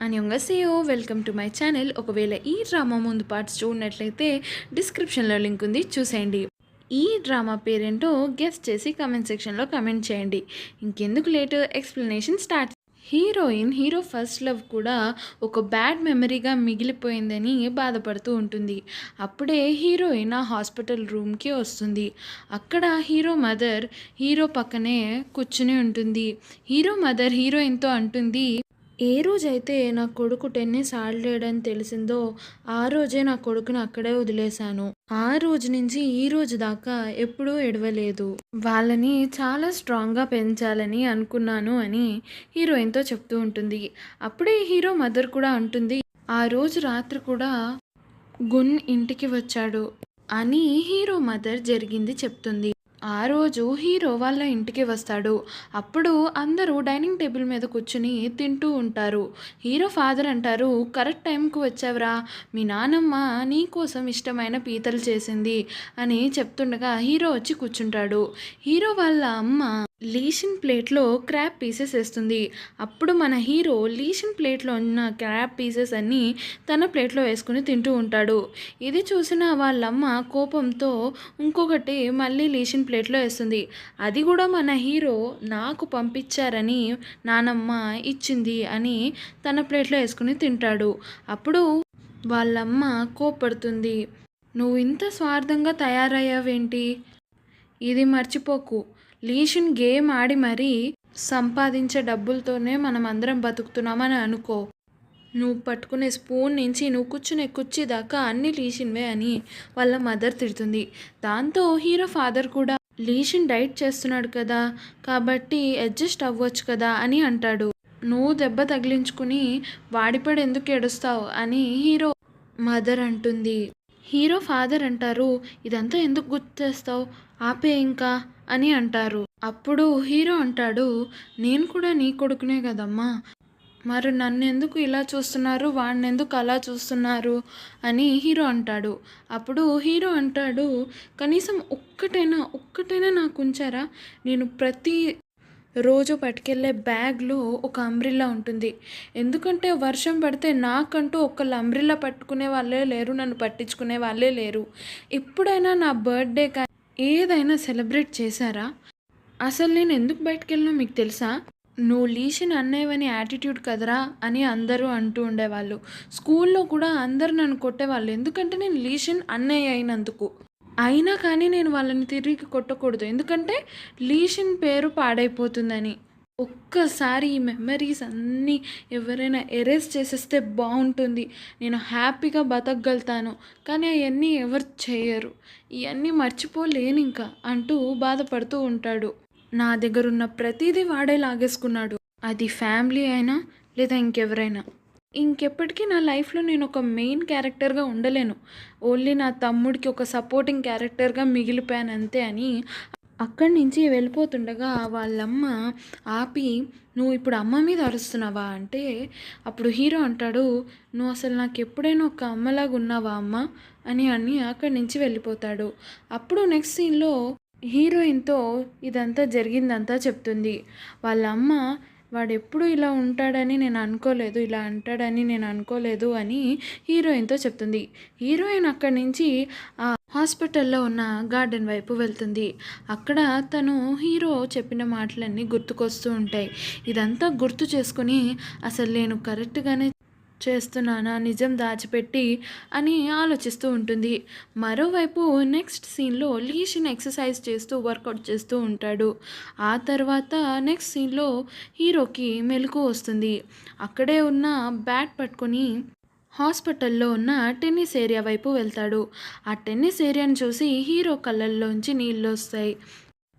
안녕하세요. Welcome to my channel. ఒకవేళ ఈ drama ముందు పార్ట్స్ చూడనట్లయితే డిస్క్రిప్షన్లో లింక్ ఉంది, చూసేయండి. ఈ డ్రామా పేరేంటో గెస్ చేసి కమెంట్ సెక్షన్లో కమెంట్ చేయండి. ఇంకెందుకు late, explanation start. Hero first love కూడా ఒక బ్యాడ్ మెమరీగా మిగిలిపోయిందని బాధపడుతూ ఉంటుంది. అప్పుడే హీరోయిన్ ఆ హాస్పిటల్ రూమ్కి వస్తుంది. అక్కడ హీరో మదర్ హీరో పక్కనే కూర్చుని ఉంటుంది. హీరో మదర్ హీరోయిన్తో అంటుంది, ఏ రోజైతే నా కొడుకు టెన్నిస్ ఆడలేడని తెలిసిందో ఆ రోజే నా కొడుకుని అక్కడే వదిలేశాను. ఆ రోజు నుంచి ఈ రోజు దాకా ఎప్పుడూ ఎడవలేదు. వాళ్ళని చాలా స్ట్రాంగ్గా పెంచాలని అనుకున్నాను అని హీరోయిన్తో చెప్తూ ఉంటుంది. అప్పుడే హీరో మదర్ కూడా అంటుంది, ఆ రోజు రాత్రి కూడా గున్ ఇంటికి వచ్చాడు అని హీరో మదర్ జరిగింది చెప్తుంది. ఆ రోజు హీరో వాళ్ళ ఇంటికి వస్తాడు. అప్పుడు అందరూ డైనింగ్ టేబుల్ మీద కూర్చుని తింటూ ఉంటారు. హీరో ఫాదర్ అంటారు, కరెక్ట్ టైంకి వచ్చావురా, మీ నానమ్మ నీ కోసం ఇష్టమైన పీతలు చేసింది అని చెప్తుండగా హీరో వచ్చి కూర్చుంటాడు. హీరో వాళ్ళ అమ్మ లీషన్ ప్లేట్లో క్రాబ్ పీసెస్ వేస్తుంది. అప్పుడు మన హీరో లీషన్ ప్లేట్లో ఉన్న క్రాబ్ పీసెస్ అన్నీ తన ప్లేట్లో వేసుకుని తింటూ ఉంటాడు. ఇది చూసిన వాళ్ళమ్మ కోపంతో ఇంకొకటి మళ్ళీ లీషన్ ప్లేట్లో వేస్తుంది. అది కూడా మన హీరో నాకు పంపించారని నానమ్మ ఇచ్చింది అని తన ప్లేట్లో వేసుకుని తింటాడు. అప్పుడు వాళ్ళమ్మ కోపడుతుంది, నువ్వు ఇంత స్వార్థంగా తయారయ్యావేంటి? ఇది మర్చిపోకు, లీషన్ గేమ్ ఆడి మరీ సంపాదించే డబ్బులతోనే మనం అందరం బతుకుతున్నామని అనుకో. నువ్వు పట్టుకునే స్పూన్ నుంచి నువ్వు కూర్చునే కుర్చీ దాకా అన్ని లీషన్వే అని వాళ్ళ మదర్ తిడుతుంది. దాంతో హీరో ఫాదర్ కూడా లీషన్ డైట్ చేస్తున్నాడు కదా, కాబట్టి అడ్జస్ట్ అవ్వచ్చు కదా అని అంటాడు. నువ్వు దెబ్బ తగిలించుకుని వాడిపడి ఎందుకు ఏడుస్తావు అని హీరో మదర్ అంటుంది. హీరో ఫాదర్ అంటారు, ఇదంతా ఎందుకు గుర్తు చేస్తావు, ఆపే ఇంకా అని అంటారు. అప్పుడు హీరో అంటాడు, నేను కూడా నీ కొడుకునే కదమ్మా, మరి నన్ను ఎందుకు ఇలా చూస్తున్నారు, వాడిని ఎందుకు అలా చూస్తున్నారు అని హీరో అంటాడు. అప్పుడు హీరో అంటాడు, కనీసం ఒక్కటైనా నాకు ఉంచారా? నేను ప్రతి రోజు పట్టుకెళ్ళే బ్యాగ్లో ఒక అంబ్రిల్లా ఉంటుంది. ఎందుకంటే వర్షం పడితే నాకంటూ ఒకళ్ళు అంబ్రిల్లా పట్టుకునే వాళ్ళే లేరు, నన్ను పట్టించుకునే వాళ్ళే లేరు. ఎప్పుడైనా నా బర్త్డే కానీ ఏదైనా సెలబ్రేట్ చేశారా? అసలు నేను ఎందుకు బయటకు వెళ్ళినా మీకు తెలుసా? నువ్వు లీషన్ అన్నయ్యవని యాటిట్యూడ్ కదరా అని అందరూ అంటూ ఉండేవాళ్ళు. స్కూల్లో కూడా అందరు నన్ను కొట్టేవాళ్ళు, ఎందుకంటే నేను లీషన్ అన్నయ్య అయినందుకు. అయినా కానీ నేను వాళ్ళని తిరిగి కొట్టకూడదు, ఎందుకంటే లీషన్ పేరు పాడైపోతుందని. ఒక్కసారి ఈ మెమరీస్ అన్నీ ఎవరైనా ఎరేజ్ చేసేస్తే బాగుంటుంది, నేను హ్యాపీగా బతకగలుగుతాను. కానీ అవన్నీ ఎవరు చేయరు, ఇవన్నీ మర్చిపోలేను ఇంకా అంటూ బాధపడుతూ ఉంటాడు. నా దగ్గర ఉన్న ప్రతిదీ వాడే లాగేసుకున్నాడు, అది ఫ్యామిలీ అయినా లేదా ఇంకెవరైనా. ఇంకెప్పటికీ నా లైఫ్లో నేను ఒక మెయిన్ క్యారెక్టర్గా ఉండలేను, ఓన్లీ నా తమ్ముడికి ఒక సపోర్టింగ్ క్యారెక్టర్గా మిగిలిపోయాను అంతే అని అక్కడి నుంచి వెళ్ళిపోతుండగా వాళ్ళమ్మ ఆపి, నువ్వు ఇప్పుడు అమ్మ మీద అరుస్తున్నావా అంటే అప్పుడు హీరో అంటాడు, నువ్వు అసలు నాకు ఎప్పుడైనా ఒక అమ్మలాగా ఉన్నావా అమ్మ అని అక్కడి నుంచి వెళ్ళిపోతాడు. అప్పుడు నెక్స్ట్ సీన్లో హీరోయిన్తో ఇదంతా జరిగిందంతా చెప్తుంది. వాళ్ళ అమ్మ, వాడు ఎప్పుడు ఇలా ఉంటాడని నేను అనుకోలేదు, ఇలా అంటాడని నేను అనుకోలేదు అని హీరోయిన్తో చెప్తుంది. హీరోయిన్ అక్కడి నుంచి ఆ హాస్పిటల్లో ఉన్న గార్డెన్ వైపు వెళ్తుంది. అక్కడ తను హీరో చెప్పిన మాటలన్నీ గుర్తుకొస్తూ ఉంటాయి. ఇదంతా గుర్తు చేసుకుని అసలు నేను కరెక్ట్గానే చేస్తున్నానా, నిజం దాచిపెట్టి అని ఆలోచిస్తూ ఉంటుంది. మరోవైపు నెక్స్ట్ సీన్లో లీషన్ ఎక్సర్సైజ్ చేస్తూ వర్కౌట్ చేస్తూ ఉంటాడు. ఆ తర్వాత నెక్స్ట్ సీన్లో హీరోకి మెలకువ వస్తుంది. అక్కడే ఉన్న బ్యాట్ పట్టుకొని హాస్పిటల్లో ఉన్న టెన్నిస్ ఏరియా వైపు వెళ్తాడు. ఆ టెన్నిస్ ఏరియాని చూసి హీరో కళ్ళల్లోంచి నీళ్ళు వస్తాయి.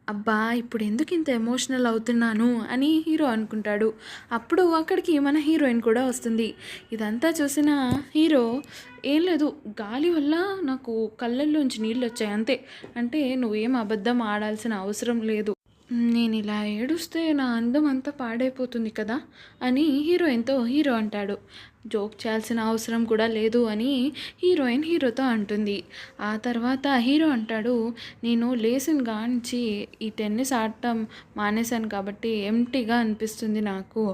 అబ్బా, ఇప్పుడు ఎందుకు ఇంత ఎమోషనల్ అవుతున్నాను అని హీరో అనుకుంటాడు. అప్పుడు అక్కడికి మన హీరోయిన్ కూడా వస్తుంది. ఇదంతా చూసిన హీరో, ఏం లేదు, గాలి వల్ల నాకు కళ్ళల్లోంచి నీళ్ళు వచ్చాయి అంతే, అంటే నువ్వేం అబద్ధం ఆడాల్సిన అవసరం లేదు, నేను ఇలా ఏడుస్తే నా అందం అంతా పాడైపోతుంది కదా అని హీరోయిన్తో హీరో అంటాడు. జోక్ చేయాల్సిన అవసరం కూడా లేదు అని హీరోయిన్ హీరోతో అంటుంది. ఆ తర్వాత హీరో అంటాడు, నేను లేసిన గాంచి ఈ టెన్నిస్ ఆడటం మానేశాను కాబట్టి ఎంటీగా అనిపిస్తుంది నాకు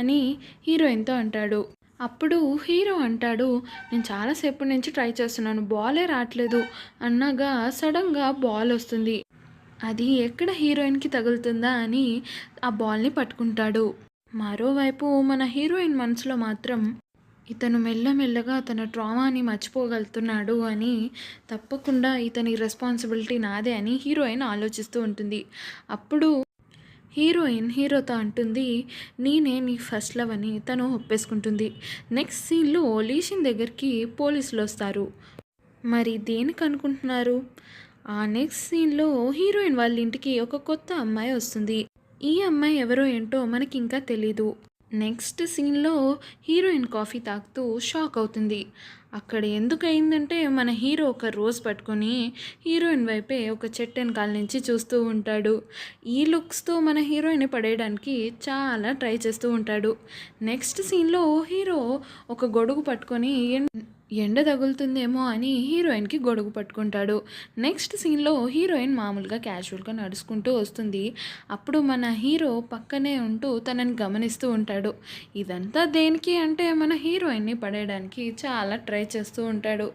అని హీరోయిన్తో అంటాడు. అప్పుడు హీరో అంటాడు, నేను చాలాసేపటి నుంచి ట్రై చేస్తున్నాను, బాలే రావట్లేదు అన్నగా సడన్గా బాల్ వస్తుంది. అది ఎక్కడ హీరోయిన్కి తగులుతుందా అని ఆ బాల్ని పట్టుకుంటాడు. మరోవైపు మన హీరోయిన్ మనసులో మాత్రం ఇతను మెల్లమెల్లగా తన ట్రామాని మర్చిపోగలుగుతున్నాడు అని, తప్పకుండా ఇతని రెస్పాన్సిబిలిటీ నాదే అని హీరోయిన్ ఆలోచిస్తూ ఉంటుంది. అప్పుడు హీరోయిన్ హీరోతో అంటుంది, నేనే నీ ఫస్ట్ లవ్ అని తను ఒప్పేసుకుంటుంది. నెక్స్ట్ సీన్లో లీషన్ దగ్గరికి పోలీసులు వస్తారు. మరి దేనికి అనుకుంటున్నారు? ఆ నెక్స్ట్ సీన్లో హీరోయిన్ వాళ్ళ ఇంటికి ఒక కొత్త అమ్మాయి వస్తుంది. ఈ అమ్మాయి ఎవరో ఏంటో మనకి ఇంకా తెలీదు. నెక్స్ట్ సీన్లో హీరోయిన్ కాఫీ తాగుతూ షాక్ అవుతుంది. అక్కడ ఎందుకు అయిందంటే మన హీరో ఒక రోజ్ పట్టుకొని హీరోయిన్ వైపే ఒక చెట్టు వెనకాల నుంచి చూస్తూ ఉంటాడు. ఈ లుక్స్తో మన హీరోయిన్ పడేయడానికి చాలా ట్రై చేస్తూ ఉంటాడు. నెక్స్ట్ సీన్లో హీరో ఒక గొడుగు పట్టుకొని ఎండ తగులుతుందేమో అని హీరోయిన్కి గొడుగు పట్టుకుంటాడు. నెక్స్ట్ సీన్లో హీరోయిన్ మామూలుగా క్యాజువల్గా నడుచుకుంటూ వస్తుంది. అప్పుడు మన హీరో పక్కనే ఉంటూ తనని గమనిస్తూ ఉంటాడు. ఇదంతా దేనికి అంటే మన హీరోయిన్ని పడేయడానికి చాలా ట్రై చేస్తూ ఉంటాడు.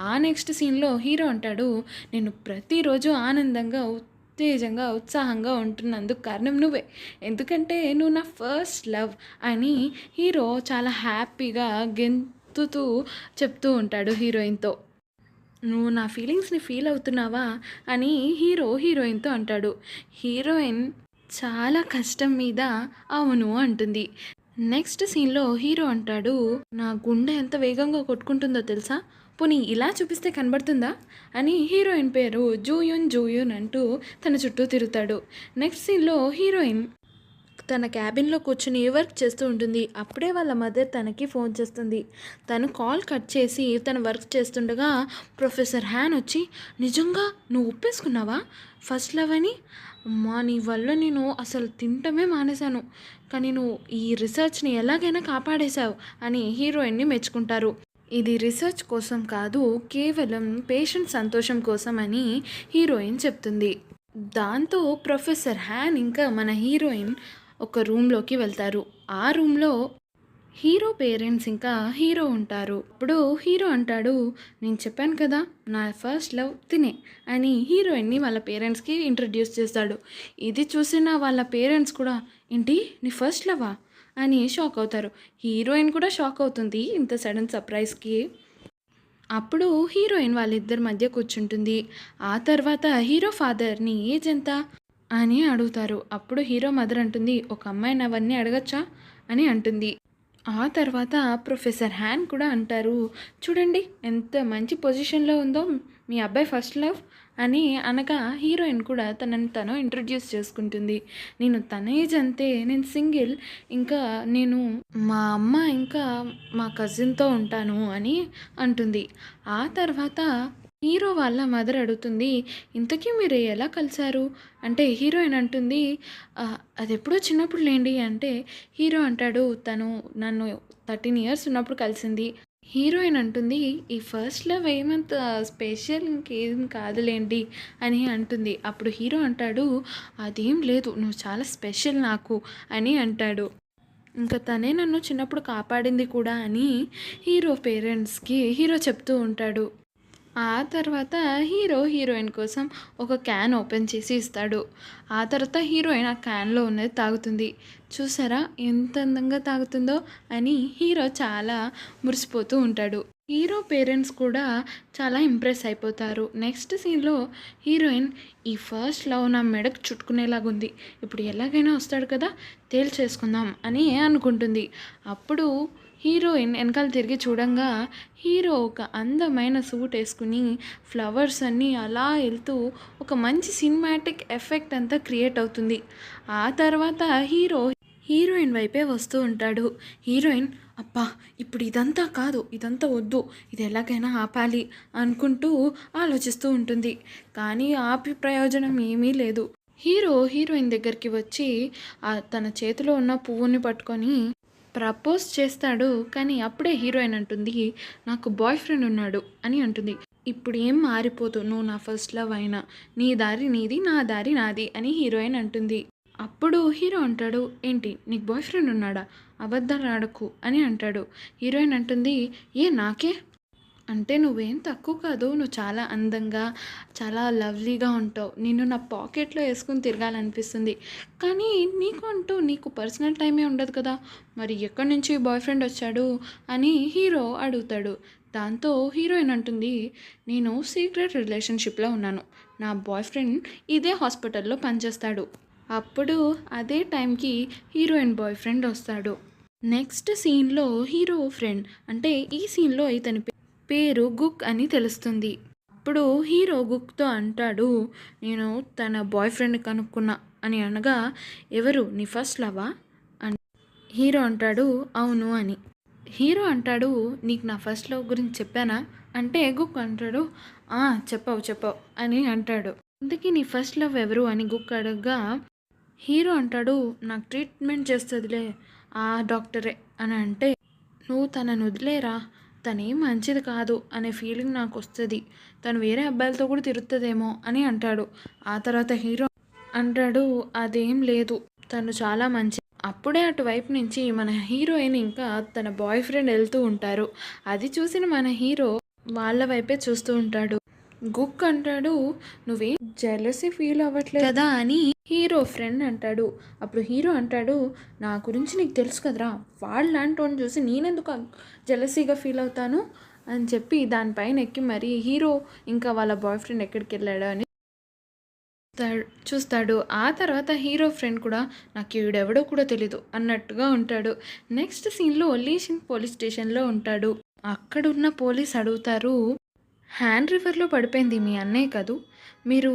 ఆ నెక్స్ట్ సీన్లో హీరో అంటాడు, నేను ప్రతిరోజు ఆనందంగా ఉత్తేజంగా ఉత్సాహంగా ఉంటున్నందుకు కారణం నువ్వే, ఎందుకంటే నువ్వు నా ఫస్ట్ లవ్ అని హీరో చాలా హ్యాపీగా గెంతుతూ చెప్తూ ఉంటాడు హీరోయిన్తో. నువ్వు నా ఫీలింగ్స్ని ఫీల్ అవుతున్నావా అని హీరో హీరోయిన్తో అంటాడు. హీరోయిన్ చాలా కష్టం మీద అవును అంటుంది. నెక్స్ట్ సీన్లో హీరో అంటాడు, నా గుండె ఎంత వేగంగా కొట్టుకుంటుందో తెలుసా, పోనీ ఇలా చూపిస్తే కనబడుతుందా అని హీరోయిన్ పేరు జూయున్ జూయున్ అంటూ తన చుట్టూ తిరుగుతాడు. నెక్స్ట్ సీన్లో హీరోయిన్ తన క్యాబిన్లో కూర్చుని వర్క్ చేస్తూ ఉంటుంది. అప్పుడే వాళ్ళ మదర్ తనకి ఫోన్ చేస్తుంది. తను కాల్ కట్ చేసి తను వర్క్ చేస్తుండగా ప్రొఫెసర్ హ్యాన్ వచ్చి, నిజంగా నువ్వు ఒప్పేసుకున్నావా ఫస్ట్ లవ్ అని? అమ్మా, నీ వల్ల నేను అసలు తింటమే మానేశాను, కానీ నువ్వు ఈ రీసెర్చ్ని ఎలాగైనా కాపాడేశావు అని హీరోయిన్ని మెచ్చుకుంటారు. ఇది రీసెర్చ్ కోసం కాదు, కేవలం పేషెంట్ సంతోషం కోసం అని హీరోయిన్ చెప్తుంది. దాంతో ప్రొఫెసర్ హ్యాన్ ఇంకా మన హీరోయిన్ ఒక రూమ్లోకి వెళ్తారు. ఆ రూమ్లో హీరో పేరెంట్స్ ఇంకా హీరో ఉంటారు. ఇప్పుడు హీరో అంటాడు, నేను చెప్పాను కదా నా ఫస్ట్ లవ్ తినే అని హీరోయిన్ని వాళ్ళ పేరెంట్స్కి ఇంట్రడ్యూస్ చేస్తాడు. ఇది చూసిన వాళ్ళ పేరెంట్స్ కూడా, ఏంటి నీ ఫస్ట్ లవా అని షాక్ అవుతారు. హీరోయిన్ కూడా షాక్ అవుతుంది ఇంత సడన్ సర్ప్రైజ్కి. అప్పుడు హీరోయిన్ వాళ్ళిద్దరి మధ్య కూర్చుంటుంది. ఆ తర్వాత హీరో ఫాదర్ని ఏజ్ ఎంత అని అడుగుతారు. అప్పుడు హీరో మదర్ అంటుంది, ఒక అమ్మాయిని అవన్నీ అడగచ్చా అని అంటుంది. ఆ తర్వాత ప్రొఫెసర్ హ్యాన్ కూడా అంటారు, చూడండి ఎంత మంచి పొజిషన్లో ఉందో మీ అబ్బాయి ఫస్ట్ లవ్ అని అనగా హీరోయిన్ కూడా తనని తను ఇంట్రడ్యూస్ చేసుకుంటుంది. నేను తన ఏజ్ అంతే, నేను సింగిల్, ఇంకా నేను మా అమ్మ ఇంకా మా కజిన్తో ఉంటాను అని అంటుంది. ఆ తర్వాత హీరో వాళ్ళ మదర్ అడుగుతుంది, ఇంతకీ మీరు ఎలా కలిశారు అంటే హీరోయిన్ అంటుంది, అది ఎప్పుడో చిన్నప్పుడు లేండి అంటే హీరో అంటాడు, తను నన్ను 13 ఇయర్స్ ఉన్నప్పుడు కలిసింది. హీరోయిన్ అంటుంది, ఈ ఫస్ట్ లవ్ ఏమంత స్పెషల్ ఇంకేం కాదులేండి అని అంటుంది. అప్పుడు హీరో అంటాడు, అదేం లేదు, నువ్వు చాలా స్పెషల్ నాకు అని అంటాడు. ఇంకా తనే నన్ను చిన్నప్పుడు కాపాడింది కూడా అని హీరో పేరెంట్స్కి హీరో చెప్తూ ఉంటాడు. ఆ తర్వాత హీరో హీరోయిన్ కోసం ఒక క్యాన్ ఓపెన్ చేసి ఇస్తాడు. ఆ తర్వాత హీరోయిన్ ఆ క్యాన్లో ఉన్నది తాగుతుంది. చూసారా ఎంత అందంగా తాగుతుందో అని హీరో చాలా మురిసిపోతూ ఉంటాడు. హీరో పేరెంట్స్ కూడా చాలా ఇంప్రెస్ అయిపోతారు. నెక్స్ట్ సీన్లో హీరోయిన్, ఈ ఫస్ట్ లవ్ నా మెడకు చుట్టుకునేలాగుంది, ఇప్పుడు ఎలాగైనా వస్తాడు కదా తేల్చేసుకుందాం అని అనుకుంటుంది. అప్పుడు హీరోయిన్ వెనకాల తిరిగి చూడంగా హీరో ఒక అందమైన సూట్ వేసుకుని ఫ్లవర్స్ అన్నీ అలా వెళ్తూ ఒక మంచి సినిమాటిక్ ఎఫెక్ట్ అంతా క్రియేట్ అవుతుంది. ఆ తర్వాత హీరో హీరోయిన్ వైపే వస్తూ ఉంటాడు. హీరోయిన్, అబ్బా ఇప్పుడు ఇదంతా కాదు, ఇదంతా వద్దు, ఇది ఎలాగైనా ఆపాలి అనుకుంటూ ఆలోచిస్తూ ఉంటుంది. కానీ ఆపి ప్రయోజనం ఏమీ లేదు. హీరో హీరోయిన్ దగ్గరికి వచ్చి తన చేతిలో ఉన్న పువ్వుని పట్టుకొని ప్రపోజ్ చేస్తాడు. కానీ అప్పుడే హీరోయిన్ అంటుంది, నాకు బాయ్ ఫ్రెండ్ ఉన్నాడు అని అంటుంది. ఇప్పుడు ఏం మారిపోదు, నువ్వు నా ఫస్ట్ లవ్ అయినా నీ దారి నీది నా దారి నాది అని హీరోయిన్ అంటుంది. అప్పుడు హీరో అంటాడు, ఏంటి నీకు బాయ్ ఫ్రెండ్ ఉన్నాడా? అబద్ధాలు ఆడకు అని అంటాడు. హీరోయిన్ అంటుంది, ఏ నాకే? అంటే నువ్వేం తక్కువ కాదు. నువ్వు చాలా అందంగా, చాలా లవ్లీగా ఉంటావు. నిన్ను నా పాకెట్‌లో యేసుకొని తిరగాలనిపిస్తుంది. కానీ నీకు అంటూ నీకు పర్సనల్ టైమే ఉండదు కదా! మరి ఎక్కడి నుంచి బాయ్ ఫ్రెండ్ వచ్చాడు? అని హీరో అడుగుతాడు. దాంతో హీరోయిన్ అంటుంది, నేను సీక్రెట్ రిలేషన్‌షిప్‌లో ఉన్నాను. నా బాయ్ ఫ్రెండ్ ఇదే హాస్పిటల్‌లో పనిచేస్తాడు. అప్పుడు అదే టైంకి హీరోయిన్ బాయ్ ఫ్రెండ్ వస్తాడు. నెక్స్ట్ సీన్‌లో హీరో ఫ్రెండ్ అంటే ఈ సీన్‌లో ఇతని పేరు గుక్ అని తెలుస్తుంది. అప్పుడు హీరో గుక్‌తో అంటాడు, నేను తన బాయ్ ఫ్రెండ్‌ని కనుక్కున్నా అని అనగా, ఎవరు నీ ఫస్ట్ లవ్వా? అని హీరో అంటాడు, అవును అని. హీరో అంటాడు, నీకు నా ఫస్ట్ లవ్ గురించి చెప్పానా? అంటే గుక్ అంటాడు, ఆ! చెప్పావు అని అంటాడు. ఇంతకీ నీ ఫస్ట్ లవ్ ఎవరు అని గుక్ అడగగా, హీరో అంటాడు, నాకు ట్రీట్మెంట్ చేస్తదిలే ఆ డాక్టరే అని అంటే, నువ్వు తనని వదిలేరా, తనేం మంచిది కాదు అనే ఫీలింగ్ నాకొస్తది. తను వేరే అబ్బాయిలతో కూడా తిరుగుతదేమో అని అంటాడు. ఆ తర్వాత హీరో అంటాడు, అదేం లేదు. తను చాలా మంచిది. అప్పుడే అటువైపు నుంచి మన హీరోయిన్ ఇంకా తన బాయ్ ఫ్రెండ్ వెళ్తూ ఉంటారు. అది చూసిన మన హీరో వాళ్ళ వైపే చూస్తూ ఉంటాడు. గుక్ అంటాడు, నువ్వేం జెలసీ ఫీల్ అవ్వట్లేదు కదా అని హీరో ఫ్రెండ్ అంటాడు. అప్పుడు హీరో అంటాడు, నా గురించి నీకు తెలుసు కదరా, వాళ్ళలాంటోని చూసి నేనెందుకు జెలసీగా ఫీల్ అవుతాను అని చెప్పి దానిపైన ఎక్కి మరి హీరో ఇంకా వాళ్ళ బాయ్ ఫ్రెండ్ ఎక్కడికి వెళ్ళాడు అని చూస్తాడు. ఆ తర్వాత హీరో ఫ్రెండ్ కూడా నాకు ఈవిడెవడో కూడా తెలీదు అన్నట్టుగా ఉంటాడు. నెక్స్ట్ సీన్లో లీషన్ పోలీస్ స్టేషన్లో ఉంటాడు. అక్కడున్న పోలీస్ అడుగుతారు, హ్యాండ్ రివర్‌లో పడిపోయింది మీ అన్నయ్య కదూ! మీరు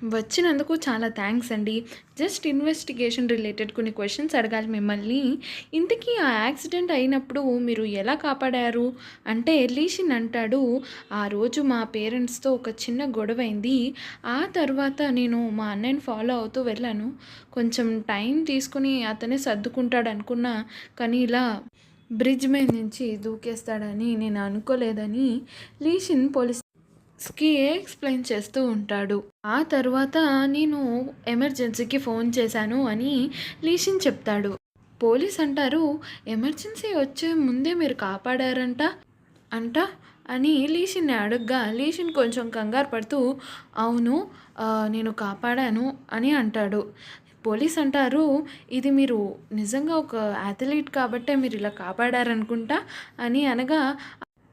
వచ్చినందుకు చాలా థ్యాంక్స్ అండి. జస్ట్ ఇన్వెస్టిగేషన్ రిలేటెడ్ కొన్ని క్వెషన్స్ అడగాలి మిమ్మల్ని. ఇంతకీ ఆ యాక్సిడెంట్ అయినప్పుడు మీరు ఎలా కాపాడారు? అంటే లీషన్ అంటాడు, ఆ రోజు మా పేరెంట్స్‌తో ఒక చిన్న గొడవైంది. ఆ తర్వాత నేను మా అన్నయ్యని ఫాలో అవుతూ వెళ్ళాను. కొంచెం టైం తీసుకొని అతనే సర్దుకుంటాడనుకున్నా. కానీ ఇలా బ్రిడ్జ్ మీద నుంచి దూకేస్తాడని నేను అనుకోలేదని లీషన్ పోలీస్‌కి ఎక్స్‌ప్లెయిన్ చేస్తూ ఉంటాడు. ఆ తర్వాత నేను ఎమర్జెన్సీకి ఫోన్ చేశాను అని లీషన్ చెప్తాడు. పోలీస్ అంటారు, ఎమర్జెన్సీ వచ్చే ముందే మీరు కాపాడారంట అంట అని లీషిన్ని అడగ్గా లీషన్ కొంచెం కంగారు పడుతూ, అవును నేను కాపాడాను అని అంటాడు. పోలీస్ అంటారు, ఇది మీరు నిజంగా ఒక అథ్లీట్ కాబట్టే మీరు ఇలా కాపాడారనుకుంటా అని అనగా,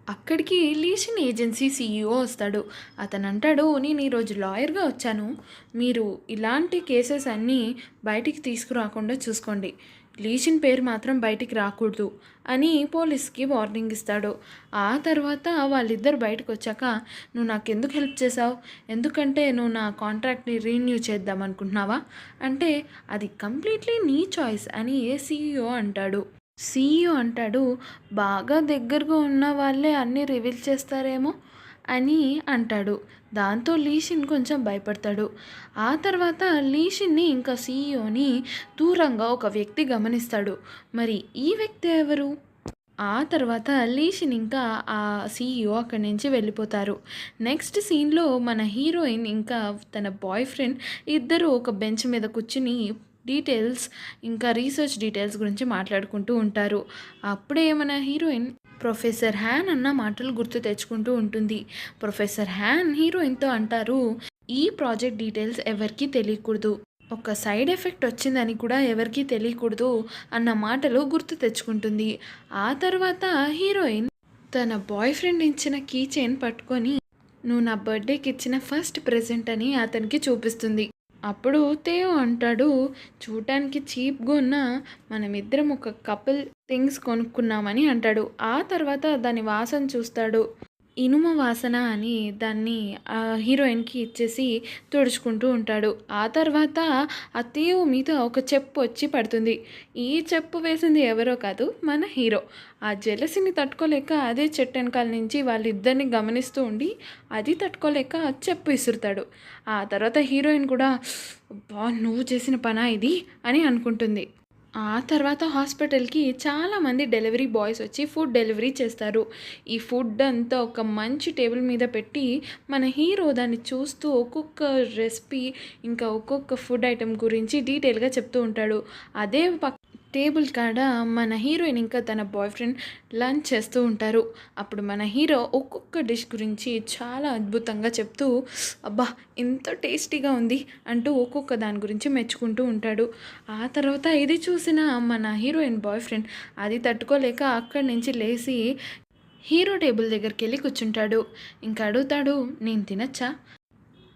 అక్కడికి లీషన్ ఏజెన్సీ సీఈఓ వస్తాడు. అతను అంటాడు, నేను ఈరోజు లాయర్గా వచ్చాను. మీరు ఇలాంటి కేసెస్ అన్నీ బయటికి తీసుకురాకుండా చూసుకోండి. లీషన్ పేరు మాత్రం బయటికి రాకూడదు అని పోలీస్కి వార్నింగ్ ఇస్తాడు. ఆ తర్వాత వాళ్ళిద్దరు బయటకు వచ్చాక, నువ్వు నాకెందుకు హెల్ప్ చేసావు? ఎందుకంటే నువ్వు నా కాంట్రాక్ట్ని రీన్యూ చేద్దాం అనుకుంటున్నావా అంటే, అది కంప్లీట్లీ నీ చాయిస్ అని సీఈఓ అంటాడు. సీఈఓ అంటాడు, బాగా దగ్గరగా ఉన్న వాళ్ళే అన్నీ రివీల్ చేస్తారేమో అని అంటాడు. దాంతో లీషిన్ కొంచెం భయపడతాడు. ఆ తర్వాత లీషిన్ని ఇంకా సీఈఓని దూరంగా ఒక వ్యక్తి గమనిస్తాడు. మరి ఈ వ్యక్తి ఎవరు? ఆ తర్వాత లీషన్ ఇంకా ఆ సీఈఓ అక్కడి నుంచి వెళ్ళిపోతారు. నెక్స్ట్ సీన్‌లో మన హీరోయిన్ ఇంకా తన బాయ్ ఫ్రెండ్ ఇద్దరు ఒక బెంచ్ మీద కూర్చుని డీటెయిల్స్ ఇంకా రీసెర్చ్ డీటెయిల్స్ గురించి మాట్లాడుకుంటూ ఉంటారు. అప్పుడే మన హీరోయిన్ ప్రొఫెసర్ హ్యాన్ అన్న మాటలు గుర్తు తెచ్చుకుంటూ ఉంటుంది. ప్రొఫెసర్ హ్యాన్ హీరోయిన్‌తో అంటారు, ఈ ప్రాజెక్ట్ డీటెయిల్స్ ఎవరికీ తెలియకూడదు. ఒక సైడ్ ఎఫెక్ట్ వచ్చిందని కూడా ఎవరికీ తెలియకూడదు అన్న మాటలు గుర్తు తెచ్చుకుంటుంది. ఆ తర్వాత హీరోయిన్ తన బాయ్ ఫ్రెండ్ ఇచ్చిన కీ చైన్ పట్టుకొని, నువ్వు నా బర్త్డేకి ఇచ్చిన ఫస్ట్ ప్రెజెంట్ అని అతనికి చూపిస్తుంది. అప్పుడు తేయో అంటాడు, చూడటానికి చీప్గా ఉన్న మనమిద్దరం ఒక కపుల్ థింగ్స్ కొనుక్కున్నామని అంటాడు. ఆ తర్వాత దాని వాసన చూస్తాడు. ఇనుమ వాసన అని దాన్ని హీరోయిన్‌కి ఇచ్చేసి తుడుచుకుంటూ ఉంటాడు. ఆ తర్వాత ఆ తీవు మీద ఒక చెప్పు వచ్చి పడుతుంది. ఈ చెప్పు వేసింది ఎవరో కాదు, మన హీరో. ఆ జెలసీని తట్టుకోలేక అదే చెట్టు వెనకాల నుంచి వాళ్ళిద్దరిని గమనిస్తూ ఉండి, అది తట్టుకోలేక చెప్పు విసురుతాడు. ఆ తర్వాత హీరోయిన్ కూడా, అబ్బా! నువ్వు చేసిన పనా ఇది అని అనుకుంటుంది. ఆ తర్వాత హాస్పిటల్‌కి చాలామంది డెలివరీ బాయ్స్ వచ్చి ఫుడ్ డెలివరీ చేస్తారు. ఈ ఫుడ్ అంతా ఒక మంచి టేబుల్ మీద పెట్టి, మన హీరో దాన్ని చూస్తూ ఒక్కొక్క రెసిపీ, ఇంకా ఒక్కొక్క ఫుడ్ ఐటెమ్ గురించి డీటెయిల్‌గా చెప్తూ ఉంటాడు. అదే టేబుల్ కాడ మన హీరోయిన్ ఇంకా తన బాయ్ ఫ్రెండ్ లంచ్ చేస్తూ ఉంటారు. అప్పుడు మన హీరో ఒక్కొక్క డిష్ గురించి చాలా అద్భుతంగా చెప్తూ, అబ్బా! ఎంత టేస్టీగా ఉంది అంటూ ఒక్కొక్క దాని గురించి మెచ్చుకుంటూ ఉంటాడు. ఆ తర్వాత ఇది చూసిన మన హీరోయిన్ బాయ్ ఫ్రెండ్ అది తట్టుకోలేక అక్కడి నుంచి లేసి హీరో టేబుల్ దగ్గరికెళ్ళి కూర్చుంటాడు. ఇంకా అడుగుతాడు, "నేను తినొచ్చా?"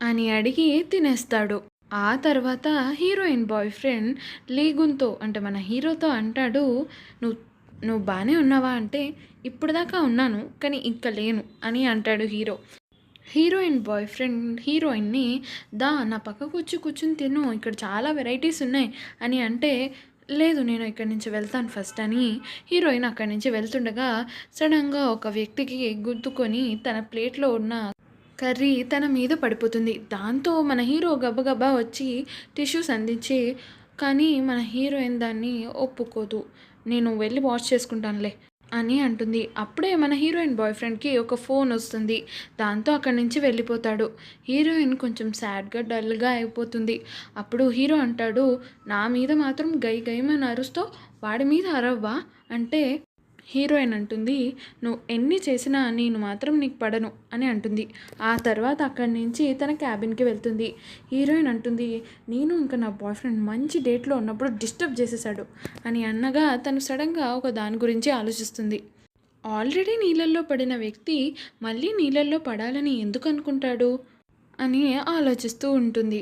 అని అడిగి తినేస్తాడు. ఆ తర్వాత హీరోయిన్ బాయ్ ఫ్రెండ్ లీగున్‌తో అంటే మన హీరోతో అంటాడు, "నువ్వు నువ్వు బానే ఉన్నావా?" అంటే, "ఇప్పటిదాకా ఉన్నాను. కానీ ఇంక లేను" అని అంటాడు హీరో. హీరోయిన్ బాయ్ ఫ్రెండ్ హీరోయిన్‌ని, "దా నా పక్కకొచ్చి కూర్చొని తిను. ఇక్కడ చాలా వెరైటీస్ ఉన్నాయి" అని అంటే, "లేదు నేను ఇక్కడి నుంచి వెళ్తాను ఫస్ట్" అని హీరోయిన్ అక్కడి నుంచి వెళ్తుండగా సడెన్‌గా ఒక వ్యక్తికి గుద్దుకొని తన ప్లేట్‌లో ఉన్న కర్రీ తన మీద పడిపోతుంది. దాంతో మన హీరో గబగబా వచ్చి టిష్యూస్ అందించి, కానీ మన హీరోయిన్ దాన్ని ఒప్పుకోదు. "నేను వెళ్ళి వాష్ చేసుకుంటానులే" అని అంటుంది. అప్పుడే మన హీరోయిన్ బాయ్ ఫ్రెండ్‌కి ఒక ఫోన్ వస్తుంది. దాంతో అక్కడి నుంచి వెళ్ళిపోతాడు. హీరోయిన్ కొంచెం సాడ్‌గా, డల్‌గా అయిపోతుంది. అప్పుడు హీరో అంటాడు, "నా మీద మాత్రం గై గైమని అరుస్తావు, వాడి మీద అరవవా?" అంటే హీరోయిన్ అంటుంది, "నువ్వు ఎన్ని చేసినా నేను మాత్రం నీకు పడను" అని అంటుంది. ఆ తర్వాత అక్కడి నుంచి తన క్యాబిన్‌కి వెళ్తుంది. హీరోయిన్ అంటుంది, "నేను ఇంకా నా బాయ్ ఫ్రెండ్ మంచి డేట్‌లో ఉన్నప్పుడు డిస్టర్బ్ చేసేసాడు" అని అనగా తను సడెన్‌గా ఒక దాని గురించి ఆలోచిస్తుంది. ఆల్రెడీ నీళ్ళల్లో పడిన వ్యక్తి మళ్ళీ నీళ్ళల్లో పడాలని ఎందుకు అనుకుంటాడు అని ఆలోచిస్తూ ఉంటుంది.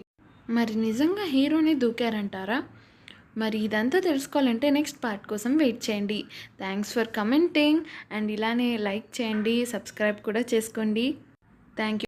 మరి నిజంగా హీరోనే దూకారంటారా? మరి ఇదంతా తెలుసుకోవాలంటే నెక్స్ట్ పార్ట్ కోసం వెయిట్ చేయండి. థ్యాంక్స్ ఫర్ కమెంటింగ్ అండ్ ఇలానే లైక్ చేయండి, సబ్స్క్రైబ్ కూడా చేసుకోండి. Thank you.